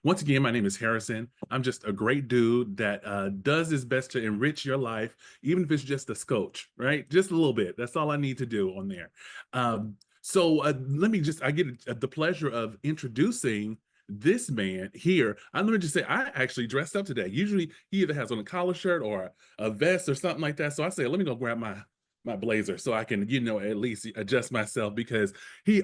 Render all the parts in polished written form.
Once again, my name is Harrison. I'm just a great dude that does his best to enrich your life, even if it's just a scotch, right? Just a little bit. That's all I need to do on there. Let me just, I get the pleasure of introducing this man here. Let me just say, I actually dressed up today. Usually he either has on a collar shirt or a vest or something like that. So I say, let me go grab my blazer so I can, at least adjust myself because he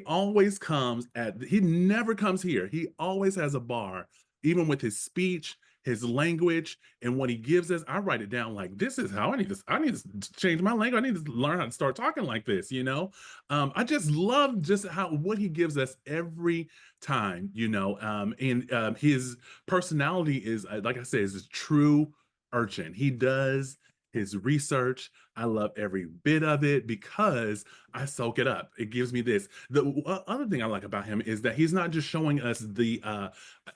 never comes here. He always has a bar, even with his speech, his language, and what he gives us. I write it down like this is how I need to change my language. I need to learn how to start talking like this. I just love just how what he gives us every time. And his personality is like I said, is a true urchin. He does his research. I love every bit of it because I soak it up. It gives me this. The other thing I like about him is that he's not just showing us the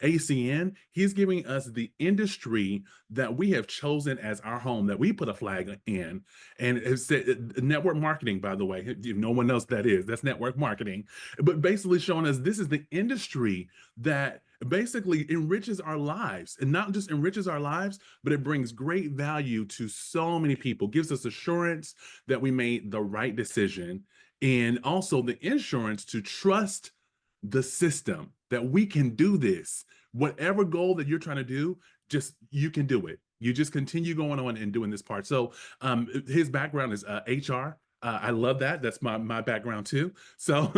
ACN, he's giving us the industry that we have chosen as our home, that we put a flag in. And it's network marketing, by the way. If no one knows that is, that's network marketing. But basically showing us this is the industry that basically enriches our lives, and not just enriches our lives, but it brings great value to so many people, gives us assurance that we made the right decision, and also the insurance to trust the system that we can do this. Whatever goal that you're trying to do, just you can do it. You just continue going on and doing this part. So his background is HR. I love that. That's my background too. So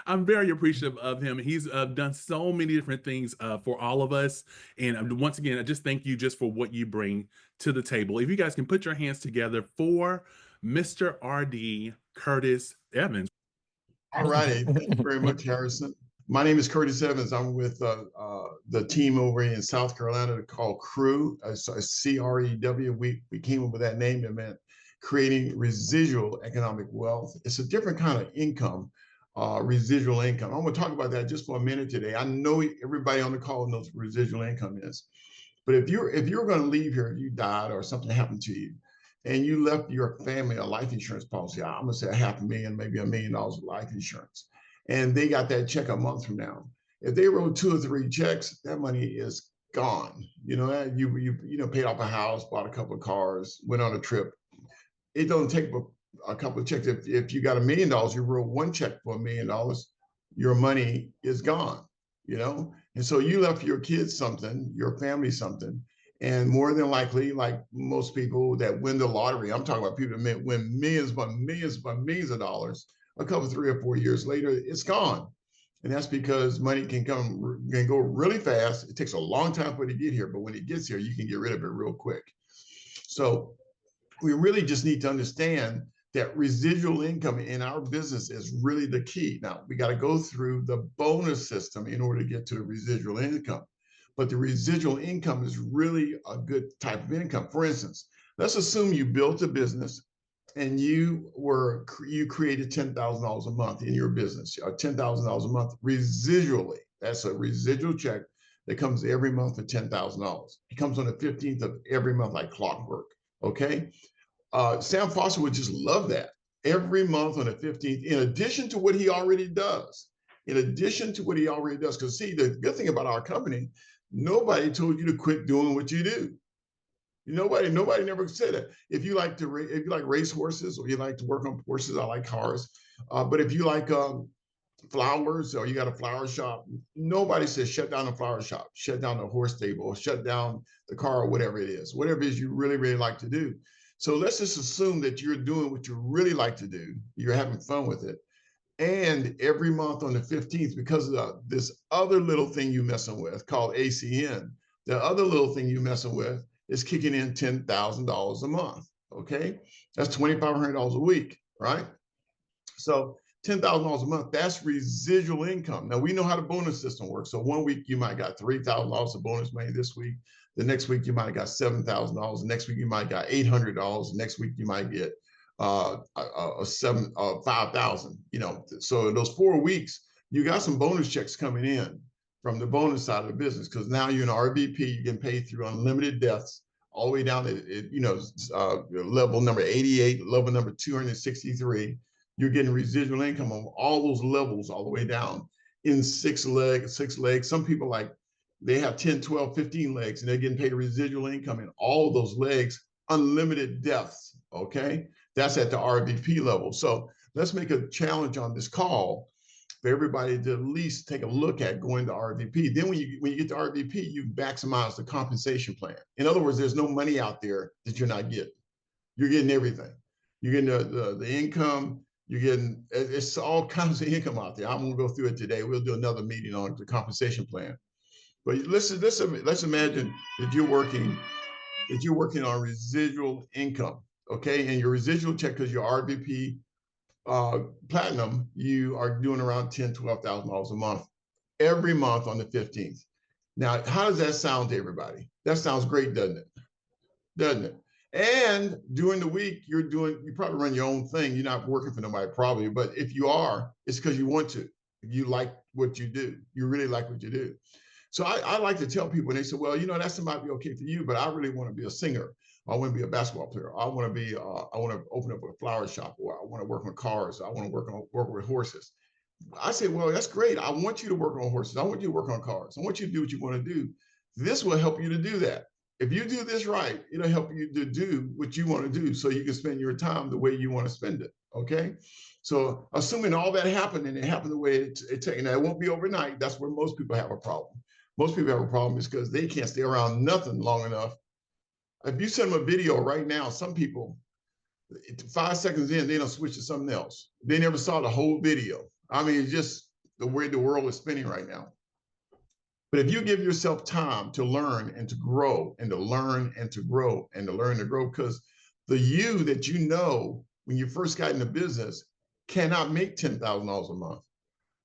I'm very appreciative of him. He's done so many different things for all of us. And once again, I just thank you just for what you bring to the table. If you guys can put your hands together for Mr. RD Curtis Evans. All righty. Thank you very much, Harrison. My name is Curtis Evans. I'm with the team over in South Carolina called CREW, CREW. We came up with that name that meant creating residual economic wealth. It's a different kind of income, residual income. I'm going to talk about that just for a minute today. I know everybody on the call knows what residual income is, but if you're going to leave here, if you died or something happened to you, and you left your family a life insurance policy, I'm gonna say $500,000, maybe $1 million of life insurance, and they got that check a month from now. If they wrote 2 or 3 checks, that money is gone. You paid off a house, bought a couple of cars, went on a trip. It don't take a couple of checks. If you got $1 million, you wrote 1 check for $1 million, your money is gone. And so you left your kids something, your family something. And more than likely, like most people that win the lottery, I'm talking about people that win millions upon millions upon millions of dollars, a couple, 3 or 4 years later, it's gone. And that's because money can go really fast. It takes a long time for it to get here, but when it gets here, you can get rid of it real quick. So we really just need to understand that residual income in our business is really the key. Now, we got to go through the bonus system in order to get to the residual income. But the residual income is really a good type of income. For instance, let's assume you built a business and you created $10,000 a month in your business, $10,000 a month residually. That's a residual check that comes every month for $10,000. It comes on the 15th of every month like clockwork. Okay. Sam Foster would just love that. Every month on the 15th, in addition to what he already does. In addition to what he already does. Because see, the good thing about our company, nobody told you to quit doing what you do. Nobody never said that. If you like race horses, or you like to work on horses, I like cars. But if you like flowers, or you got a flower shop, nobody says shut down the flower shop, shut down the horse stable, or shut down the car, or whatever it is you really, really like to do. So let's just assume that you're doing what you really like to do. You're having fun with it. And every month on the 15th, because of this other little thing you messing with called ACN, the other little thing you messing with is kicking in $10,000 a month. Okay. That's $2,500 a week, right? So $10,000 a month, that's residual income. Now we know how the bonus system works. So one week you might got $3,000 of bonus money this week. The next week you might have got $7,000. The next week you might got $800. The next week you might get 5,000. So in those 4 weeks, you got some bonus checks coming in from the bonus side of the business, because now you're an RVP, you can pay through unlimited deaths all the way down to level number 88, level number 263. You're getting residual income on all those levels all the way down in 6 legs. Some people like They have 10, 12, 15 legs, and they're getting paid residual income in all of those legs, unlimited deaths. Okay. That's at the RVP level. So let's make a challenge on this call for everybody to at least take a look at going to RVP. Then when you get to RVP, you maximize the compensation plan. In other words, there's no money out there that you're not getting. You're getting everything. You're getting the income. You're getting, it's all kinds of income out there. I'm going to go through it today. We'll do another meeting on the compensation plan. But let's imagine that you're working on residual income, okay? And your residual check, because you're RVP platinum, you are doing around $10,000, $12,000 a month every month on the 15th. Now, how does that sound to everybody? That sounds great, doesn't it? Doesn't it? And during the week, you probably run your own thing. You're not working for nobody, probably. But if you are, it's because you want to. You like what you do. You really like what you do. So I like to tell people, and they say, well, that might be okay for you, but I really want to be a singer. I want to be a basketball player. I want to open up a flower shop, or I want to work on cars. I want to work with horses. I say, well, that's great. I want you to work on horses. I want you to work on cars. I want you to do what you want to do. This will help you to do that. If you do this right, it'll help you to do what you want to do so you can spend your time the way you want to spend it. Okay. So assuming all that happened and it happened the way it takes, and it won't be overnight. That's where most people have a problem. Most people have a problem is because they can't stay around nothing long enough. If you send them a video right now, some people, 5 seconds in, they don't switch to something else. They never saw the whole video. I mean, it's just the way the world is spinning right now. But if you give yourself time to learn and to grow and to learn and to grow and to learn to grow, because the you that you know when you first got into business cannot make $10,000 a month.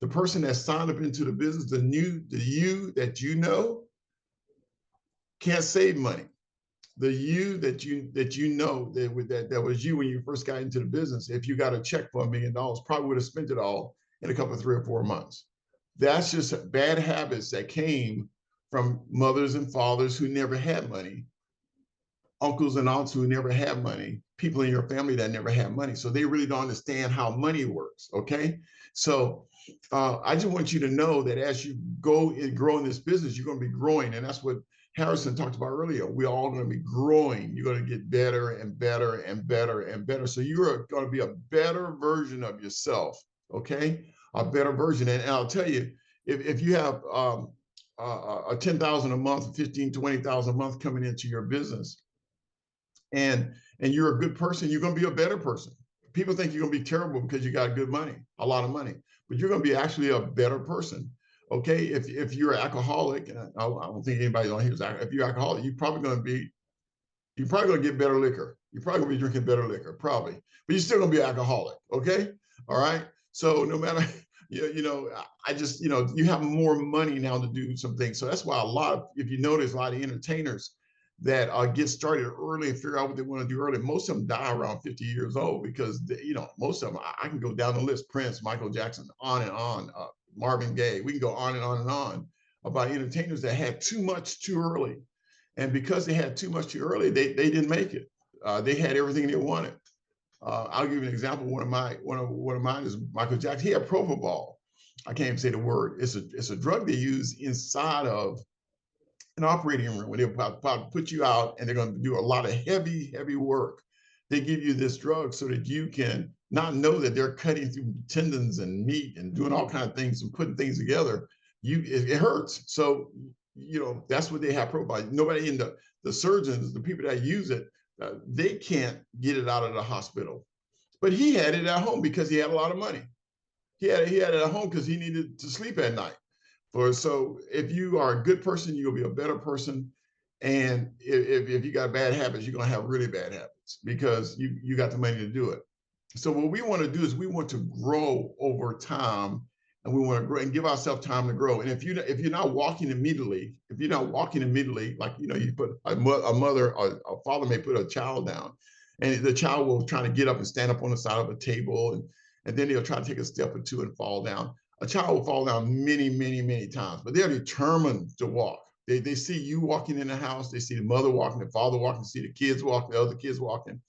The person that signed up into the business, the you that you know, can't save money. The you that you know that was you when you first got into the business. If you got a check for $1 million, probably would have spent it all in a couple of 3 or 4 months. That's just bad habits that came from mothers and fathers who never had money, uncles and aunts who never had money, people in your family that never had money. So they really don't understand how money works. Okay. So I just want you to know that as you go and grow in this business, you're going to be growing. And that's what Harrison talked about earlier. We're all going to be growing. You're going to get better and better and better and better. So you're going to be a better version of yourself. Okay. A better version. And I'll tell you, if you have a 10,000 a month, 15, 20,000 a month coming into your business, and you're a good person, you're going to be a better person. People think you're going to be terrible because you got good money, a lot of money, but you're going to be actually a better person. Okay. If you're an alcoholic, and I don't think anybody on here is, if you're alcoholic, you're probably going to get better liquor. You're probably going to be drinking better liquor, probably, but you're still going to be an alcoholic. Okay. All right. So no matter, I just, you have more money now to do some things. So that's why if you notice, a lot of entertainers that get started early and figure out what they want to do early, most of them die around 50 years old because, most of them, I can go down the list, Prince, Michael Jackson, on and on, Marvin Gaye, we can go on and on and on about entertainers that had too much too early. And because they had too much too early, they didn't make it. They had everything they wanted. I'll give you an example. One of mine is Michael Jackson. He had propofol. I can't even say the word. It's a drug they use inside of an operating room when they're about to put you out and they're going to do a lot of heavy work. They give you this drug so that you can not know that they're cutting through tendons and meat and doing all kinds of things and putting things together. It hurts. So, that's what they have propofol. Nobody in the surgeons, the people that use it, they can't get it out of the hospital. But he had it at home because he had a lot of money. He had it at home because he needed to sleep at night. So if you are a good person, you'll be a better person. And if you got bad habits, you're going to have really bad habits because you got the money to do it. So what we want to do is we want to grow over time, and we want to grow and give ourselves time to grow. And if you're not walking immediately, like, you put a mother or a father may put a child down, and the child will try to get up and stand up on the side of a table, and then they'll try to take a step or two and fall down. A child will fall down many, many, many times, but they're determined to walk. They see you walking in the house, they see the mother walking, the father walking, see the kids walking, the other kids walking,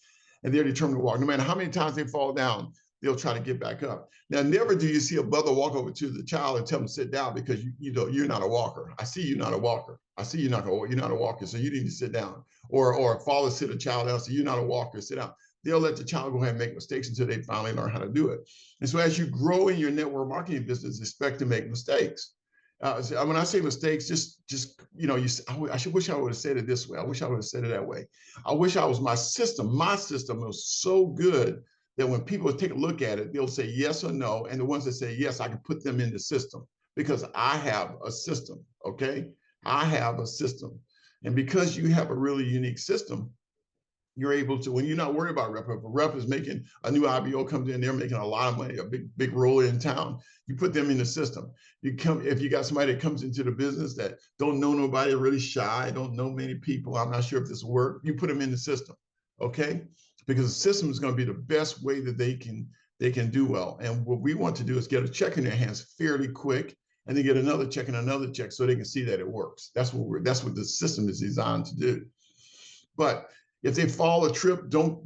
and they're determined to walk. No matter how many times they fall down, they'll try to get back up. Now, never do you see a mother walk over to the child and tell them to sit down because you're not a walker. I see you're not a walker. I see you're not a walker, so you need to sit down. Or a father sit a child down, so you're not a walker, sit down. They'll let the child go ahead and make mistakes until they finally learn how to do it. And so as you grow in your network marketing business, expect to make mistakes. So when I say mistakes, just I should wish I would have said it this way. I wish I would have said it that way. I wish my system was so good that when people take a look at it, they'll say yes or no. And the ones that say yes, I can put them in the system because I have a system, okay? I have a system. And because you have a really unique system, you're able to, when you're not worried about rep, if a rep is making a new IBO comes in, they're making a lot of money, a big roller in town, you put them in the system. If you got somebody that comes into the business that don't know nobody, really shy, don't know many people, I'm not sure if this will work, you put them in the system, okay? Because the system is going to be the best way that they can do well. And what we want to do is get a check in their hands fairly quick, and then get another check and another check so they can see that it works. That's what the system is designed to do. But if they fall a trip, don't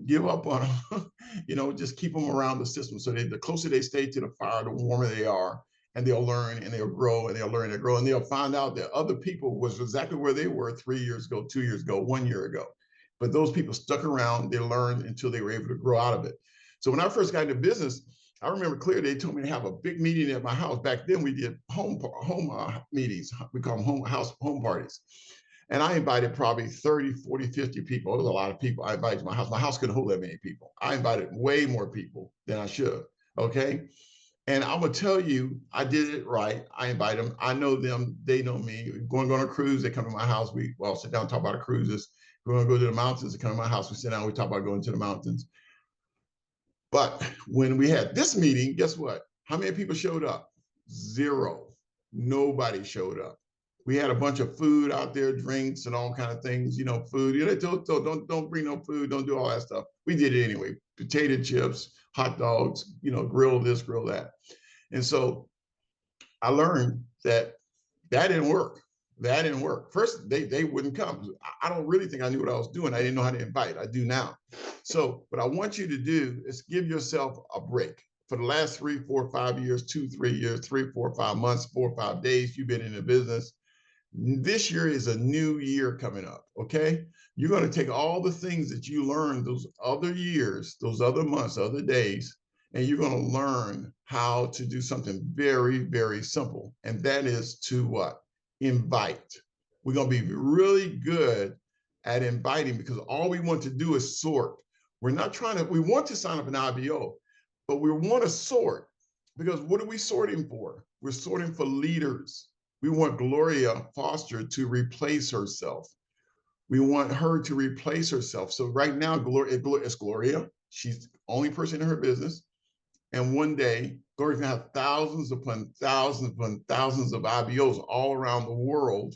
give up on them. Just keep them around the system. So the closer they stay to the fire, the warmer they are, and they'll learn and they'll grow and they'll learn and they'll grow, and they'll find out that other people was exactly where they were 3 years ago, 2 years ago, 1 year ago. But those people stuck around, they learned until they were able to grow out of it. So when I first got into business, I remember clearly they told me to have a big meeting at my house. Back then we did home meetings. We call them home parties. And I invited probably 30, 40, 50 people. It was a lot of people I invited to my house. My house couldn't hold that many people. I invited way more people than I should, okay? And I'm gonna tell you, I did it right. I invite them. I know them. They know me. We're going on a cruise. They come to my house. We sit down and talk about our cruises. We're gonna go to the mountains. They come to my house. We sit down. We talk about going to the mountains. But when we had this meeting, guess what? How many people showed up? 0. Nobody showed up. We had a bunch of food out there, drinks and all kind of things, food. Don't bring no food, don't do all that stuff. We did it anyway. Potato chips, hot dogs, grill this, grill that. And so I learned that didn't work. That didn't work. First, they wouldn't come. I don't really think I knew what I was doing. I didn't know how to invite. I do now. So what I want you to do is give yourself a break. For the last 3, 4, 5 years, 2, 3 years, 3, 4, 5 months, 4 or 5 days, you've been in the business. This year is a new year coming up, okay? You're going to take all the things that you learned those other years, those other months, other days, and you're going to learn how to do something very, very simple. And that is to what? Invite. We're going to be really good at inviting because all we want to do is sort. We want to sign up an IBO, but we want to sort because what are we sorting for? We're sorting for leaders. We want Gloria Foster to replace herself. We want her to replace herself. So right now, it's Gloria. She's the only person in her business. And one day, Gloria's gonna have thousands upon thousands upon thousands of IBOs all around the world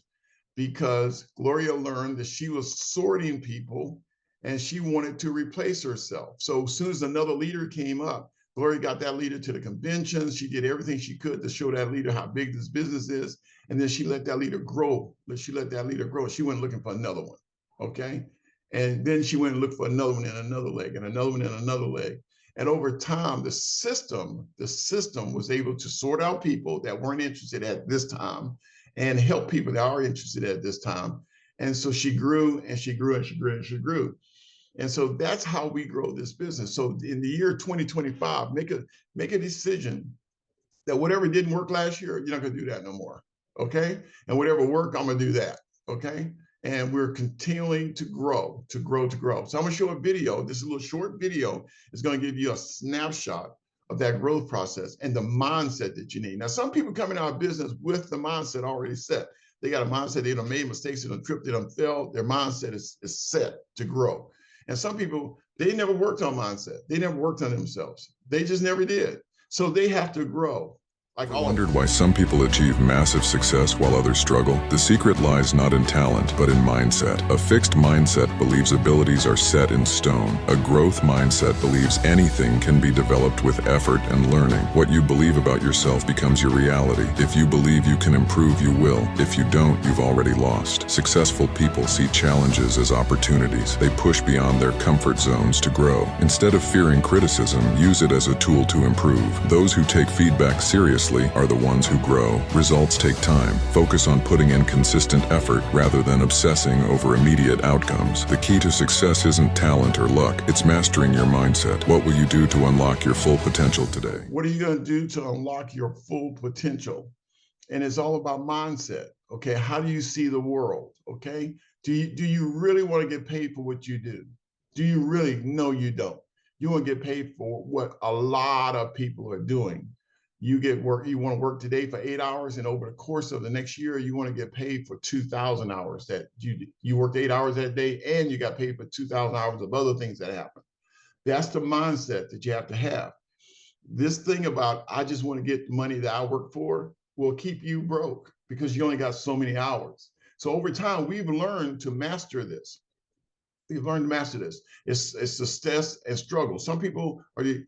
because Gloria learned that she was sorting people and she wanted to replace herself. So as soon as another leader came up, Gloria got that leader to the conventions. She did everything she could to show that leader how big this business is. And then she let that leader grow. She went looking for another one, okay? And then she went and looked for another one and another leg and another one and another leg. And over time, the system was able to sort out people that weren't interested at this time and help people that are interested at this time. And so she grew and she grew and she grew and she grew. And so that's how we grow this business. So in the year 2025, make a decision that whatever didn't work last year, you're not going to do that no more. Okay. And whatever worked, I'm going to do that. Okay. And we're continuing to grow. So I'm going to show a video. This is a little short video. It's going to give you a snapshot of that growth process and the mindset that you need. Now, some people come in our business with the mindset already set. They got a mindset, they done made mistakes, they done tripped, they done failed. Their mindset is set to grow. And some people, they never worked on mindset. They never worked on themselves. They just never did. So they have to grow. like Ever all of wondered us. why some people achieve massive success while others struggle? The secret lies not in talent, but in mindset. A fixed mindset believes abilities are set in stone. A growth mindset believes anything can be developed with effort and learning. What you believe about yourself becomes your reality. If you believe you can improve, you will. If you don't, you've already lost. Successful people see challenges as opportunities. They push beyond their comfort zones to grow. Instead of fearing criticism, use it as a tool to improve. Those who take feedback seriously are the ones who grow. Results take time. Focus on putting in consistent effort rather than obsessing over immediate outcomes. The key to success isn't talent or luck, it's mastering your mindset. What will you do to unlock your full potential today? What are you going to do to unlock your full potential? And it's all about mindset. Okay, how do you see the world? Okay, do you really want to get paid for what you do? Do you really? No, you don't. You want to get paid for what a lot of people are doing. You get work. You want to work today for 8 hours, and over the course of the next year, you want to get paid for 2,000 hours that you worked 8 hours that day, and you got paid for 2,000 hours of other things that happen. That's the mindset that you have to have. This thing about I just want to get the money that I work for will keep you broke because you only got so many hours. So over time, we've learned to master this. We've learned to master this. It's success and struggle. Some people are going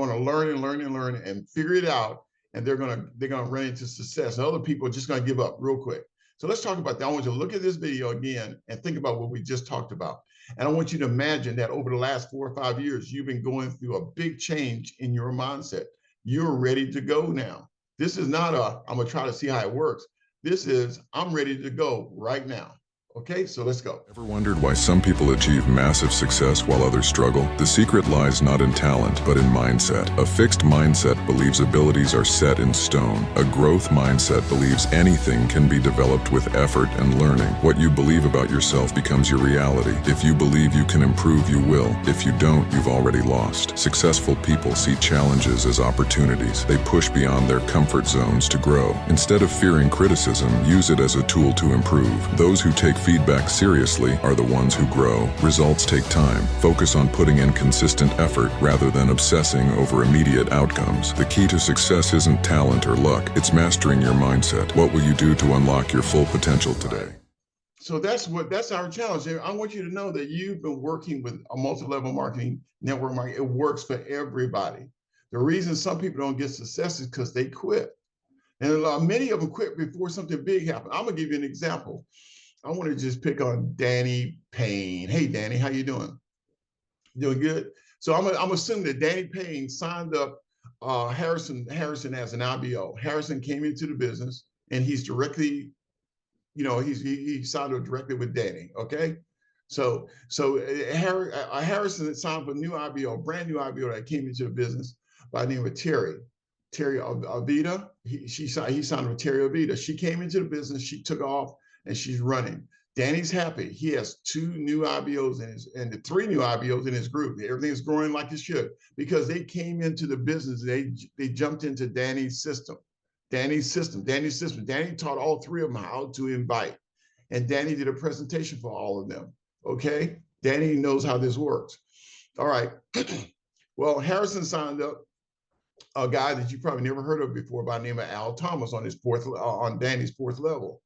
to learn and learn and learn and figure it out, and they're gonna run into success. And other people are just going to give up real quick. So let's talk about that. I want you to look at this video again and think about what we just talked about. And I want you to imagine that over the last 4 or 5 years, you've been going through a big change in your mindset. You're ready to go now. This is not I'm gonna try to see how it works. This is I'm ready to go right now. Okay, so let's go. Ever wondered why some people achieve massive success while others struggle? The secret lies not in talent, but in mindset. A fixed mindset believes abilities are set in stone. A growth mindset believes anything can be developed with effort and learning. What you believe about yourself becomes your reality. If you believe you can improve, you will. If you don't, you've already lost. Successful people see challenges as opportunities. They push beyond their comfort zones to grow. Instead of fearing criticism, use it as a tool to improve. Those who take feedback seriously are the ones who grow. Results take time. Focus on putting in consistent effort rather than obsessing over immediate outcomes. The key to success isn't talent or luck, it's mastering your mindset. What will you do to unlock your full potential today? So that's our challenge. I want you to know that you've been working with a multi-level marketing, network marketing. It works for everybody. The reason some people don't get success is because they quit. And many of them quit before something big happened. I'm gonna give you an example. I want to just pick on Danny Payne. Hey, Danny, how you doing? Doing good. So I'm assuming that Danny Payne signed up Harrison as an IBO. Harrison came into the business, and he's directly, he signed up directly with Danny. Okay, Harrison signed for a new IBO, brand new IBO that came into the business by the name of Terry Avita. He signed with Terry Avita. She came into the business. She took off and she's running. Danny's happy. He has 2 new IBOs and the 3 new IBOs in his group. Everything's growing like it should because they came into the business. They jumped into Danny's system. Danny taught all 3 of them how to invite. And Danny did a presentation for all of them. Okay. Danny knows how this works. All right. Well, Harrison signed up a guy that you probably never heard of before by the name of Al Thomas on Danny's 4th level.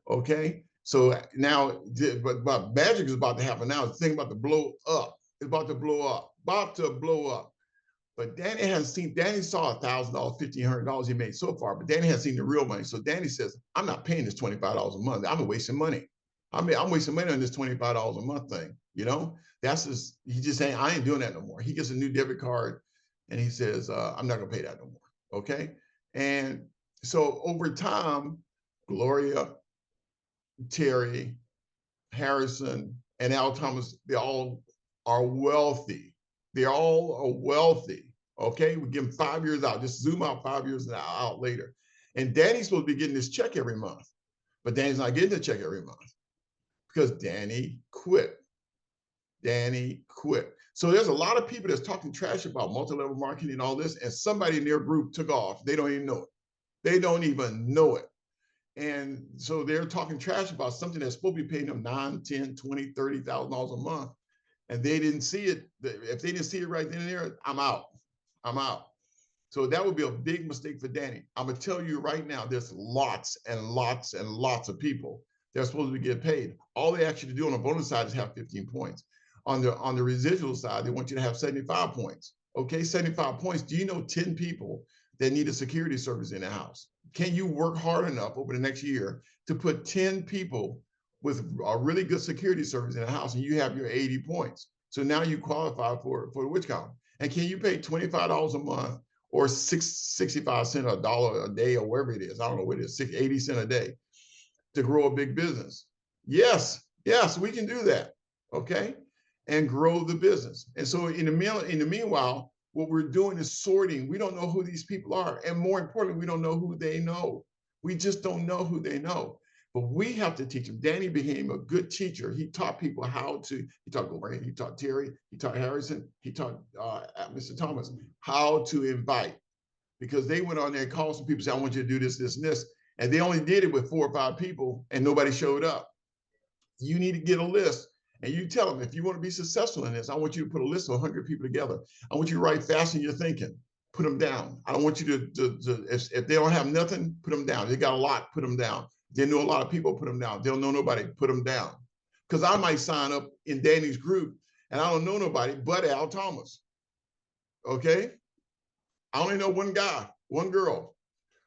Okay, so now, but magic is about to happen now. The thing about to blow up. It's about to blow up. But Danny saw $1,000, $1,500 he made so far, but Danny hasn't seen the real money. So Danny says, I'm not paying this $25 a month. I'm wasting money. I'm wasting money on this $25 a month thing. He just saying, I ain't doing that no more. He gets a new debit card and he says, I'm not gonna pay that no more. Okay. And so over time, Gloria, Terry, Harrison, and Al Thomas, they all are wealthy. They all are wealthy. Okay, we give them 5 years out. Just zoom out 5 years out later. And Danny's supposed to be getting this check every month, but Danny's not getting the check every month because Danny quit. So there's a lot of people that's talking trash about multi-level marketing and all this, and somebody in their group took off. They don't even know it. And so they're talking trash about something that's supposed to be paying them $9, $10, $20, $30,000 a month. And they didn't see it. If they didn't see it right then and there, I'm out. So that would be a big mistake for Danny. I'm gonna tell you right now, there's lots and lots and lots of people that are supposed to get paid. All they ask you to do on the bonus side is have 15 points. On the residual side, they want you to have 75 points. Okay, 75 points. Do you know 10 people that need a security service in the house? Can you work hard enough over the next year to put 10 people with a really good security service in the house and you have your 80 points? So now you qualify for the witch count. And can you pay $25 a month or 65 cents a dollar a day or wherever it is? I don't know what it is, 80 cents a day to grow a big business? Yes, we can do that. Okay, and grow the business. And so in the meanwhile, what we're doing is sorting. We don't know who these people are, and more importantly, we don't know who they know. We just don't know who they know. But we have to teach them. Danny became a good teacher. He taught people how to. He taught Lorraine. He taught Terry. He taught Harrison. He taught Mr. Thomas how to invite, because they went on there and called some people, say, "I want you to do this, this, and this," and they only did it with 4 or 5 people, and nobody showed up. You need to get a list, and you tell them, if you want to be successful in this, I want you to put a list of 100 people together. I want you to write fast in your thinking. Put them down. I don't want you to if they don't have nothing, put them down. They got a lot, put them down. They know a lot of people, put them down. They don't know nobody, put them down. Because I might sign up in Danny's group, and I don't know nobody but Al Thomas. Okay? I only know one guy, one girl.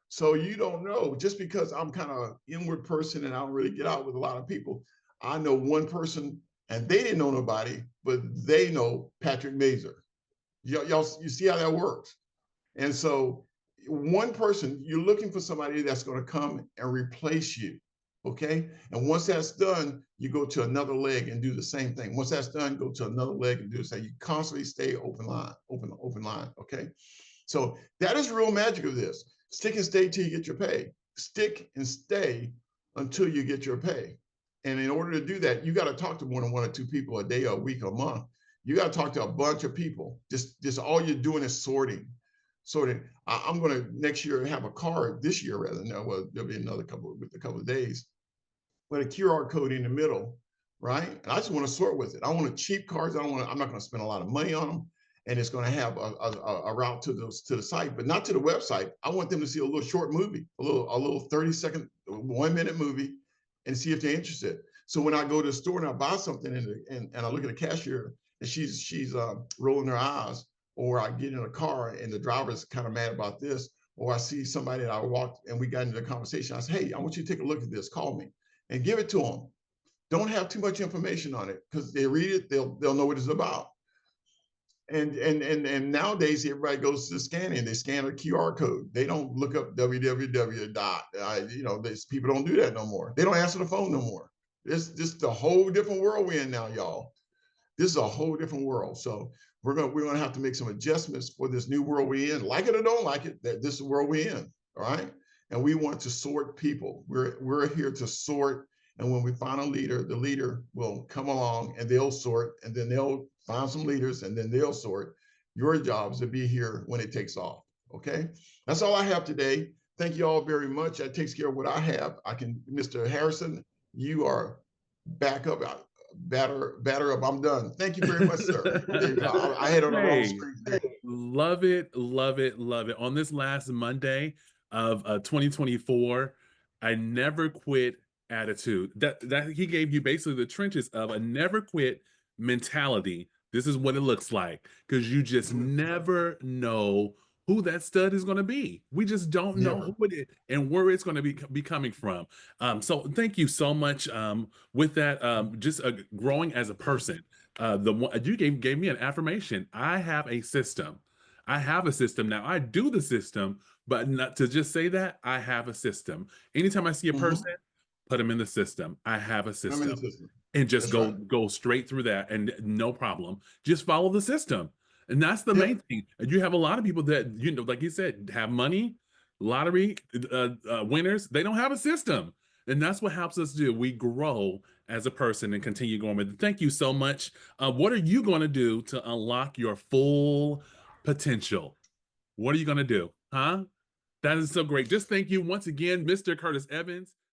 So you don't know, just because I'm kind of inward person and I don't really get out with a lot of people. I know one person, and they didn't know nobody, but they know Patrick Mazer. You see how that works? And so one person, you're looking for somebody that's going to come and replace you. Okay. And once that's done, you go to another leg and do the same thing. Once that's done, go to another leg and do the same. You constantly stay open line. Okay. So that is real magic of this. Stick and stay till you get your pay. Stick and stay until you get your pay. And in order to do that, you got to talk to more than 1 or 2 people a day, a week, a month. You got to talk to a bunch of people. Just all you're doing is sorting. I'm going to next year have a card, this year rather. No, well, there'll be another couple of days, with a QR code in the middle, right? And I just want to sort with it. I want cheap cards. I'm not going to spend a lot of money on them. And it's going to have a route to the site, but not to the website. I want them to see a little short movie, a little 30-second, 1-minute movie, and see if they're interested. So when I go to the store and I buy something and I look at the cashier and she's rolling her eyes, or I get in a car and the driver's kind of mad about this, or I see somebody that I walked and we got into a conversation. I say, "Hey, I want you to take a look at this. Call me," and give it to them. Don't have too much information on it, because they read it, they'll know what it's about. And nowadays everybody goes to the scanning. They scan a QR code. They don't look up www. These people don't do that no more. They don't answer the phone no more. This is a whole different world we're in now, y'all. This is a whole different world. So we're gonna have to make some adjustments for this new world we're in. Like it or don't like it, that this is the world we're in. All right. And we want to sort people. We're here to sort. And when we find a leader, the leader will come along and they'll sort, and then they'll find some leaders, and then they'll sort. Your job is to be here when it takes off. Okay. That's all I have today. Thank you all very much. That takes care of what I have. Mr. Harrison, you are back up, batter up. I'm done. Thank you very much, sir. I had on the wrong screen there. Love it. On this last Monday of 2024, I never quit attitude. That he gave you basically the trenches of a never quit mentality. This is what it looks like, because you just never know who that stud is going to be. We just don't know who it is and where it's going to be coming from. So thank you so much. With that, just growing as a person. You gave me an affirmation. I have a system. Now. I do the system, but not to just say that I have a system. Anytime I see a person, put them in the system. I have a system. And just go straight through that, and no problem. Just follow the system. And that's the main thing. You have a lot of people that, like you said, have money, lottery winners. They don't have a system. And that's what helps us do. We grow as a person and continue going with it. Thank you so much. What are you going to do to unlock your full potential? What are you going to do? Huh? That is so great. Just thank you once again, Mr. Curtis Evans.